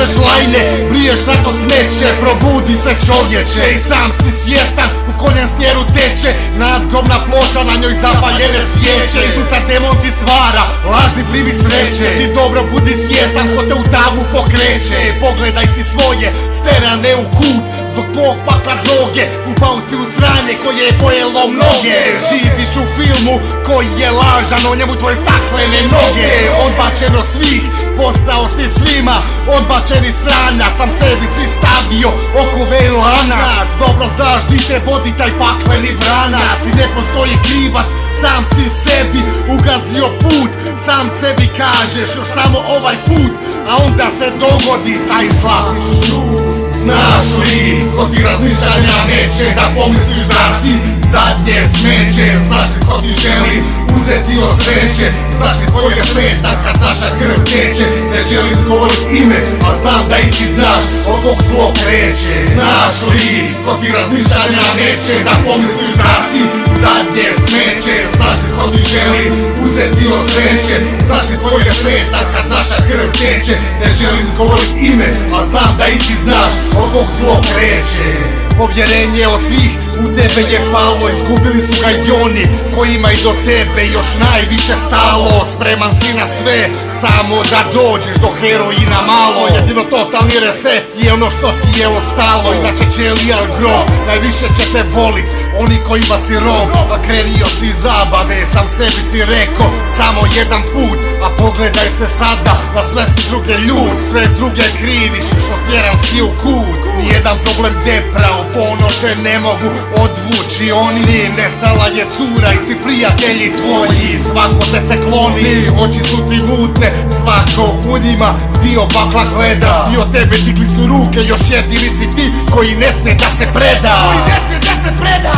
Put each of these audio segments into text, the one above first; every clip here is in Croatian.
dižeš lajne, briješ na to smeće, probudi se čovječe. I sam si svjestan u kojem smjeru teče nadgrobna ploča, na njoj zapaljene svijeće. Iznutra demon ti stvara lažni privid sreće. Ti dobro budi svjestan ko te u tamu pokreće. Pogledaj si svoje sterane u kut, zbog tvog pakla droge upao si u sranje koje je pojelo mnoge. Živiš u filmu koji je lažan, o njemu tvoje staklene noge. Odbačen od svih, postao si svima odbačeni strana, sam sebi si stavio okove i lanac. Dobro znaš di te vodi taj pakleni vranac. I ne postoji krivac, sam si sebi ugazio put. Sam sebi kažeš još samo ovaj put, a onda se dogodi taj zlatni šut. Znaš li, ko ti razmišljanja neće da pomisliš da si zadnje smeće? Znaš li ko ti želi uzeti od sreće? Znaš li ko je sretan kad naša krv teče? Ne želim izgovorit ime, a znam da i ti znaš od kog zlo kreće. Znaš li, ko ti razmišljanja neće da pomisliš da si zadnje smeće? Znaš li ko ti želi uzeti od sreće? Znaš li ko je sretan kad naša krv teče? Ne želim izgovorit ime, a znam da i ti znaš od kog zlo kreće. Povjerenje od svih u tebe je palo, izgubili su ga i oni kojima i do tebe još najviše stalo. Spreman si na sve, samo da dođeš do heroina malo. Jedino totalni reset je ono što ti je ostalo. Inače će lijal grob, najviše će te volit oni kojima si rob. A krenio si iz zabave, sam sebi si rekao samo jedan put. A pogledaj se sada, na sve si druge ljud, sve druge kriviš što stjeran si u kut. Nijedan problem depra, u ponor te ne mogu odvući oni. Nestala je cura i svi prijatelji tvoji, svako te se kloni, oči su ti mutne, svako u njima dio bakla gleda. Svi od tebe digli su ruke, još jedini si ti koji ne smije da se preda.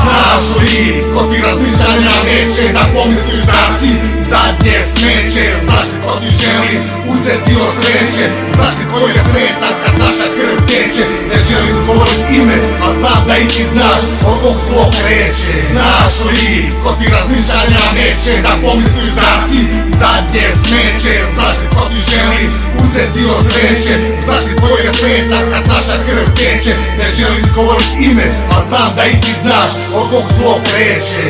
Znaš li, ko ti razmišljanja neće da pomisliš da si zadnje smeće? Znaš li ko ti želi uzeti od sreće? Znaš li ko je sretan kad naša krv teče? Ne želim izgovorit ime, a znam da i ti znaš od kog zlo kreće. Znaš li, ko ti razmišljanja neće da pomisliš da si zadnje smeće? Znaš li ko ti želi uzeti od sreće? Znaš li ko je sretan kad naša krv teče? Ne želim izgovorit ime, a znam da i ti znaš od kog zlo kreće.